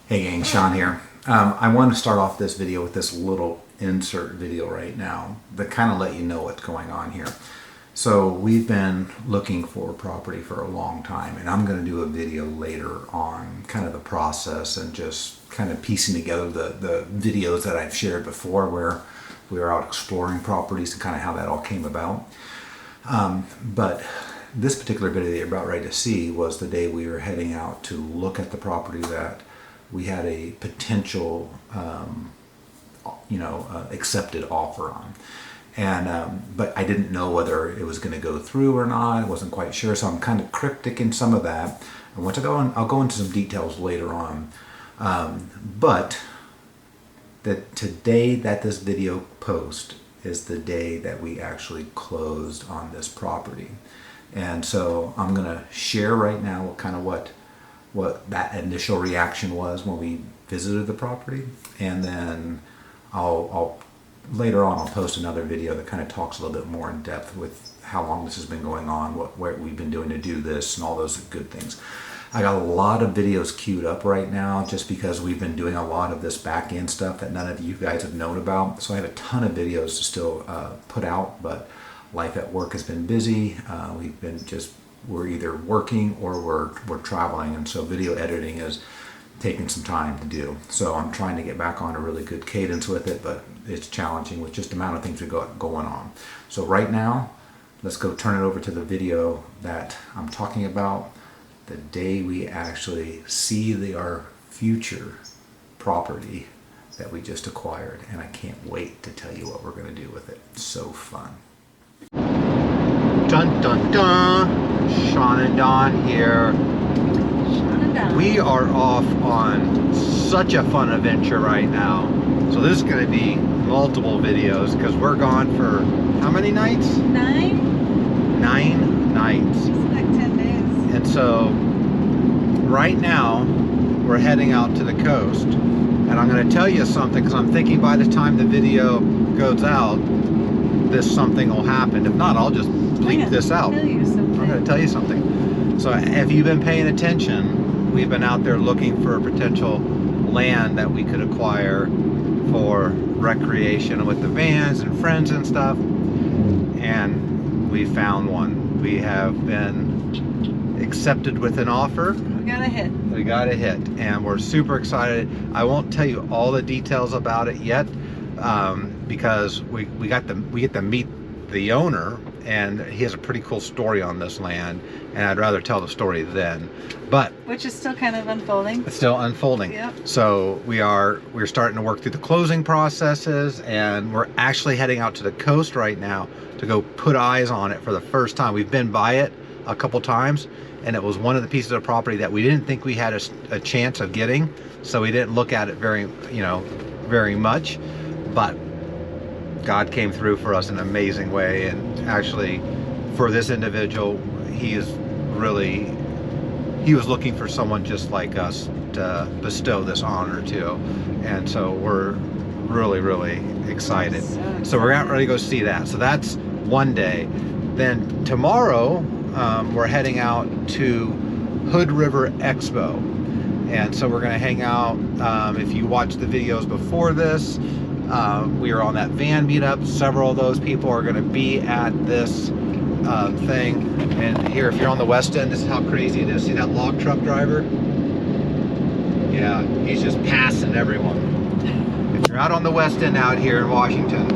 Hey gang, Sean here. I want to start off this video with this little insert video right now that kind of let you know what's going on here. So we've been looking for property for a long time, and I'm going to do a video later on kind of the process and just kind of piecing together the videos that I've shared before where we were out exploring properties and kind of how that all came about. But this particular video that you're about ready to see was the day we were heading out to look at the property that we had a potential, accepted offer on. And but I didn't know whether it was going to go through or not. I wasn't quite sure, so I'm kind of cryptic in some of that. I want to go on, I'll go into some details later on. But today that this video post is the day that we actually closed on this property. And so I'm going to share right now what that initial reaction was when we visited the property, and then I'll later on I'll post another video that kind of talks a little bit more in depth with how long this has been going on, what we've been doing to do this, and all those good things. I got a lot of videos queued up right now just because we've been doing a lot of this back end stuff that none of you guys have known about. So I have a ton of videos to still put out, but life at work has been busy. We're either working or we're traveling, and so video editing is taking some time to do. So I'm trying to get back on a really good cadence with it, but it's challenging with just the amount of things we got going on. So right now, let's go turn it over to the video that I'm talking about, the day we actually see our future property that we just acquired, and I can't wait to tell you what we're going to do with it. It's so fun. Dun dun dun! Sean and Don here. Sean and Don. We are off on such a fun adventure right now. So this is going to be multiple videos because we're gone for how many nights? 9? 9 nights. It's like 10 days. And so right now we're heading out to the coast. And I'm going to tell you something because I'm thinking by the time the video goes out, something will happen. If not, I'll just bleep this out. I'm going to tell you something. So if you've been paying attention, we've been out there looking for potential land that we could acquire for recreation with the vans and friends and stuff. And we found one. We have been accepted with an offer. We got a hit. We got a hit, and we're super excited. I won't tell you all the details about it yet, because we get to meet the owner, and he has a pretty cool story on this land, and I'd rather tell the story then. But which is still kind of unfolding. It's still unfolding. Yep. So we're starting to work through the closing processes, and we're actually heading out to the coast right now to go put eyes on it for the first time. We've been by it a couple times, and it was one of the pieces of property that we didn't think we had a chance of getting, so we didn't look at it very much. But God came through for us in an amazing way, and actually for this individual, he was looking for someone just like us to bestow this honor to, and so we're really excited. So we're out ready to go see that. So that's one day. Then tomorrow we're heading out to Hood River Expo, and so we're going to hang out. If you watched the videos before this, we were on that van meetup. Several of those people are going to be at this thing. And here, if you're on the west end, this is how crazy it is. See that log truck driver? Yeah, he's just passing everyone. If you're out on the west end out here in Washington,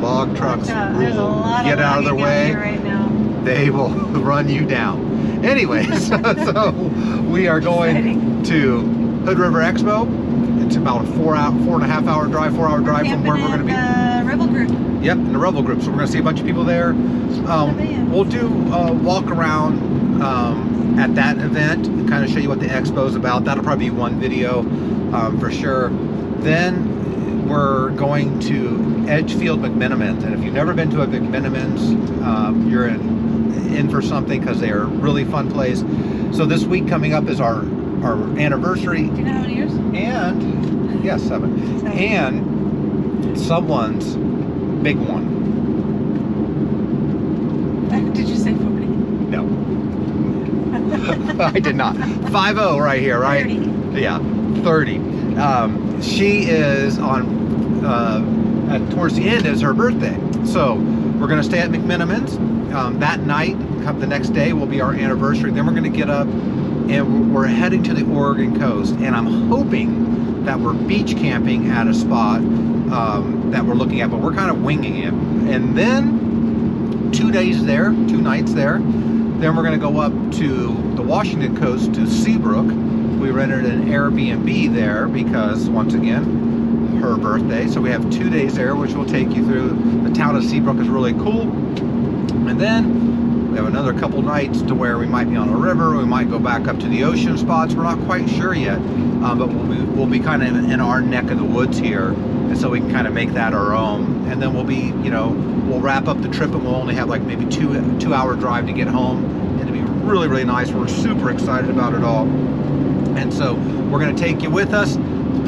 log trucks There's a lot get out of their way. Right now. They will run you down. Anyways, so we are going to Hood River Expo. It's about a 4.5 hour drive from where we're going to be. Rebel group. Yep, in the Rebel group. So we're going to see a bunch of people there. We'll do a walk around at that event and kind of show you what the expo is about. That'll probably be one video for sure. Then we're going to Edgefield McMenamins, and if you've never been to a McMenamins, you're in for something because they are a really fun place. So this week coming up is our anniversary. Do you know how many years? And yes, 7. And someone's big one. Did you say 40? No. I did not. 50 right here, right? 30. Yeah, 30. She is on towards the end is her birthday, so we're going to stay at McMenamins. That night, the next day will be our anniversary. Then we're going to get up and we're heading to the Oregon coast, and I'm hoping that we're beach camping at a spot that we're looking at, but we're kind of winging it. And then 2 days there, 2 nights there. Then we're going to go up to the Washington coast to Seabrook. We rented an Airbnb there because, once again, her birthday. So we have 2 days there, which will take you through. The town of Seabrook is really cool. And then we have another couple nights to where we might be on a river. We might go back up to the ocean spots. We're not quite sure yet, but we'll be kind of in our neck of the woods here, and so we can kind of make that our own. And then we'll be, we'll wrap up the trip, and we'll only have like maybe two-hour drive to get home. It'll be really, really nice. We're super excited about it all. And so we're going to take you with us.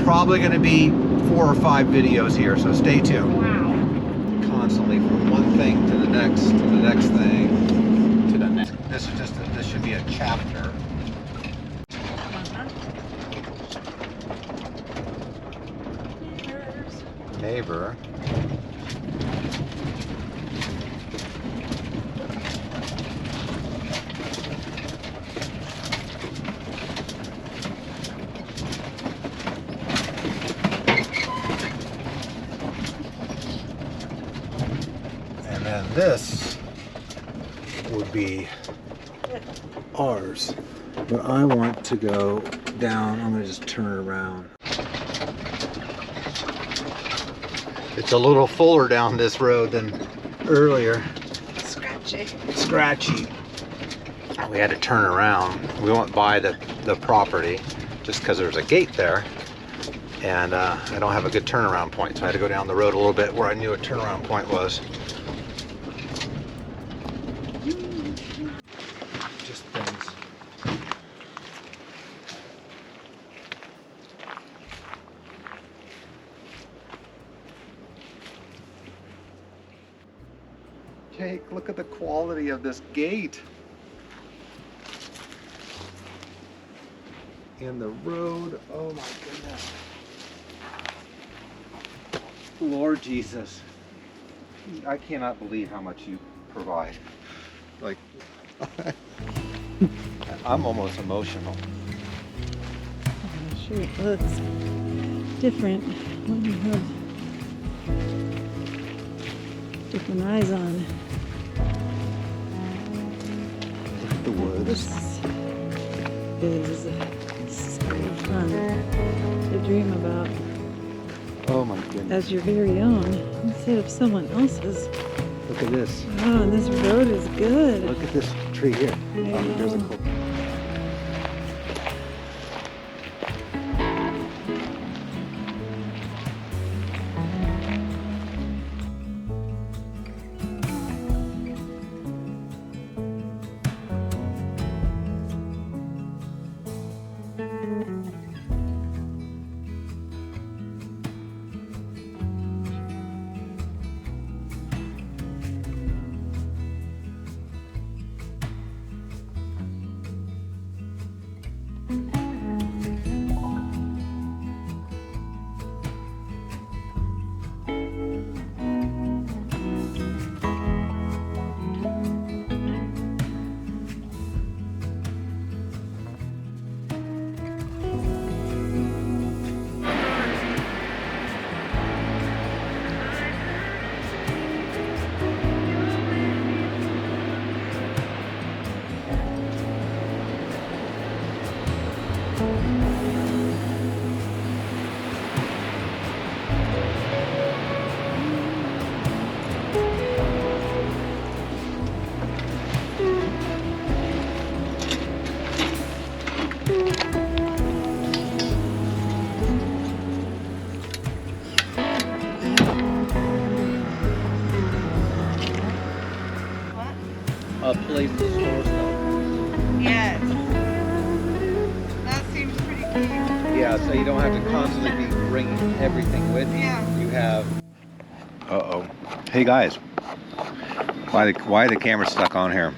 Probably going to be 4 or 5 videos here, so stay tuned. Wow. Constantly from one thing to the next thing to the next. This should be a chapter. Neighbor. And then this would be ours. But I want to go down. I'm going to just turn it around. It's a little fuller down this road than earlier. Scratchy. We had to turn around. We went by the property just because there's a gate there. And I don't have a good turnaround point, so I had to go down the road a little bit where I knew a turnaround point was. Just things. Jake, look at the quality of this gate. And the road, oh my goodness. Lord Jesus. I cannot believe how much you provide. Like, I'm almost emotional. I'm sure it looks different when you have different eyes on. Look at the woods. This is very fun to dream about Oh my goodness. as your very own instead of someone else's. Look at this. Oh, and this road is good. Look at this tree here. I Oh, there's a know. couple. What? A place to store stuff. Yes. That seems pretty cute. Yeah, so you don't have to constantly be bringing everything with you. Yeah. You have. Uh-oh. Hey guys. Why the camera stuck on here?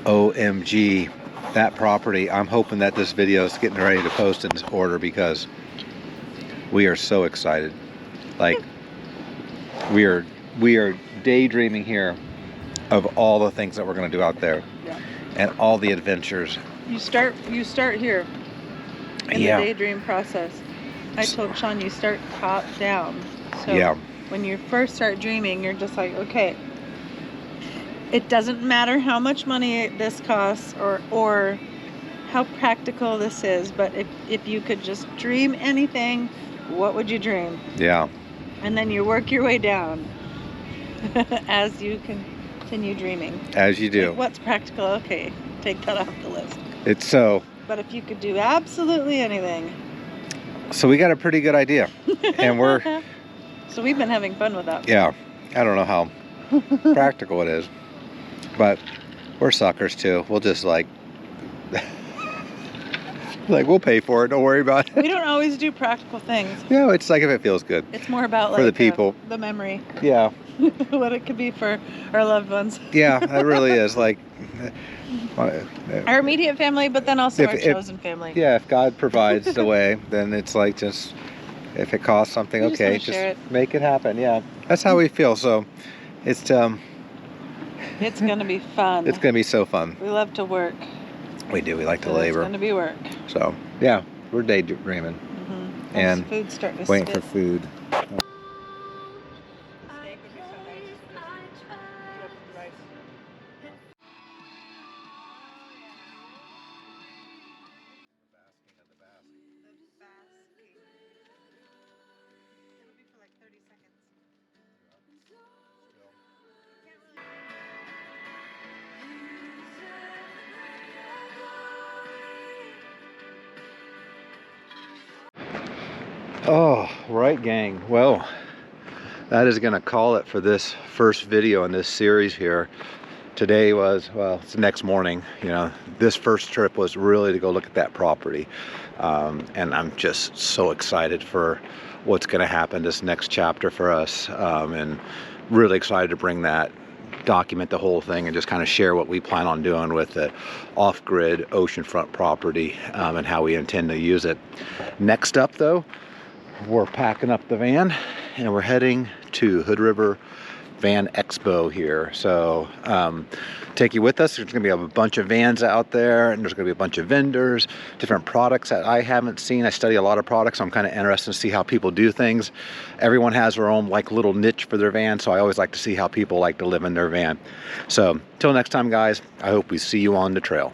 OMG. that property. I'm hoping that this video is getting ready to post in this order because we are so excited. Like, we are daydreaming here of all the things that we're going to do out there. Yeah. And all the adventures. You start here in Yeah. the daydream process. I told Sean you start top down. So Yeah. when you first start dreaming, you're just like, okay, it doesn't matter how much money this costs or how practical this is, but if you could just dream anything, what would you dream? Yeah. And then you work your way down as you continue dreaming. As you do. Like, what's practical? Okay, take that off the list. It's so But if you could do absolutely anything. we got a pretty good idea. And we're So we've been having fun with that. yeah, I don't know how practical it is. But we're suckers too. We'll just like we'll pay for it, don't worry about it. We don't always do practical things. Yeah, it's like if it feels good. It's more about For like the people. the memory, Yeah. what it could be for our loved ones, Yeah, it really is. Like our immediate family, but then also our chosen family. yeah, if God provides the way, then it's like just if it costs something, We just okay, wanna just share it. make it happen. Yeah. That's how we feel. So it's It's gonna be fun. it's gonna be so fun. We love to work. We do. We like to So It's labor. gonna be work. So yeah, we're daydreaming, Mm-hmm. And food's starting to waiting for spit. food. Steak would be so nice. With rice. It'll be for like 30 seconds. Oh, right, gang. Well, that is gonna call it for this first video in this series here. Today was, well, it's the next morning. You know, this first trip was really to go look at that property. And I'm just so excited for what's gonna happen this next chapter for us. And really excited to bring that, document the whole thing and just kind of share what we plan on doing with the off-grid oceanfront property and how we intend to use it. Next up though, we're packing up the van and we're heading to Hood River Van Expo here. So take you with us. There's gonna be a bunch of vans out there and there's gonna be a bunch of vendors, different products that I haven't seen. I study a lot of products, so I'm kind of interested to see how people do things. Everyone has their own like little niche for their van, so I always like to see how people like to live in their van. So till next time guys, I hope we see you on the trail.